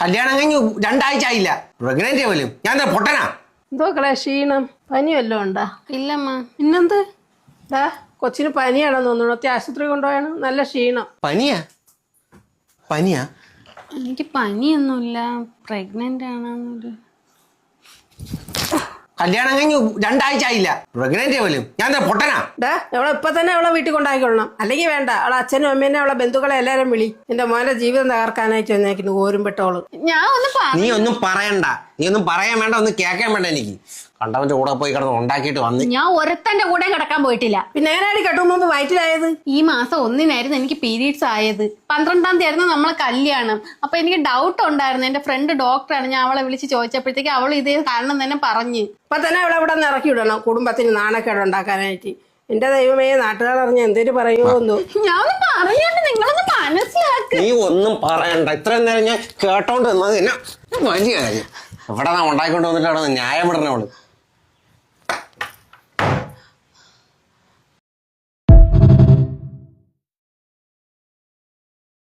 കല്യാണം കഴിഞ്ഞ് 2 ആഴ്ച ആയില്ല, പ്രഗ്നന്റ് പോലും. ഞാൻ പൊട്ടനാ? എന്തോ ക്ഷീണം പനി വല്ലതും ഉണ്ടാ? ഇല്ലമ്മ. പിന്നെന്ത്? കൊച്ചിന് പനിയാണെന്ന് തോന്നുന്നു. ആശുപത്രി കൊണ്ടുപോയാണ്. നല്ല ക്ഷീണം. പനിയാ? പനിയാ? എനിക്ക് പനിയൊന്നുമില്ല, പ്രഗ്നന്റ് ആണെന്നൊരു. കല്യാണം കഴിഞ്ഞ് 2 ആഴ്ച ആയില്ല, പ്രഗ്നന്റ് പോലും. ഞാൻ പൊട്ടനാ? അവളെ ഇപ്പൊ തന്നെ അവളെ വീട്ടിൽ കൊണ്ടാക്കിക്കൊള്ളണം. അല്ലെങ്കിൽ വേണ്ട, അവളെ അച്ഛനും അമ്മേനെ അവളെ ബന്ധുക്കളെ എല്ലാരും വിളി. എന്റെ മോനെ ജീവിതം തകർക്കാനായിട്ട് വന്നേക്കുന്നു ഓരുംപെട്ടോള്. നീ ഒന്നും പറയണ്ട, നീ ഒന്നും പറയാൻ വേണ്ട, ഒന്നും കേൾക്കാൻ വേണ്ട. എനിക്ക് കണ്ടവന്റെ കൂടെ പോയി കിടന്ന് ഉണ്ടാക്കിയിട്ട് വന്ന്. ഞാൻ ഒരുത്തന്റെ കൂടെ കിടക്കാൻ പോയിട്ടില്ല. പിന്നെ എങ്ങനെയാണ് കെട്ടുമ്പോ വയറ്റിലായത്? ഈ മാസം 1 എനിക്ക് പീരീഡ്സ് ആയത്. 12-ാം തീയതി ആയിരുന്നു നമ്മളെ കല്യാണം. അപ്പൊ എനിക്ക് ഡൗട്ട് ഉണ്ടായിരുന്നു. എന്റെ ഫ്രണ്ട് ഡോക്ടറാണ്. ഞാൻ അവളെ വിളിച്ച് ചോദിച്ചപ്പോഴത്തേക്ക് അവൾ ഇതേ കാരണം തന്നെ പറഞ്ഞു. ഇപ്പൊ തന്നെ അവളെ ഇവിടെ നിന്ന് ഇറക്കി വിടണം, കുടുംബത്തിന് നാണക്കേട് ഉണ്ടാക്കാനായിട്ട്. എന്റെ ദൈവമേ, നാട്ടുകാർ അറിഞ്ഞ എന്തേര് പറയുമോ? ഞാൻ പറഞ്ഞോണ്ട് നിങ്ങളൊന്ന് മനസ്സിലാക്ക്. നീ ഒന്നും പറയണ്ട. ഇത്രയും നേരം ഞാൻ കേട്ടോണ്ട് നിന്നത് വലിയ കാര്യം. ഇവിടെ നാ ഉണ്ടാക്കിക്കൊണ്ട് വന്നിട്ടാണ് ന്യായം വിടണവള്.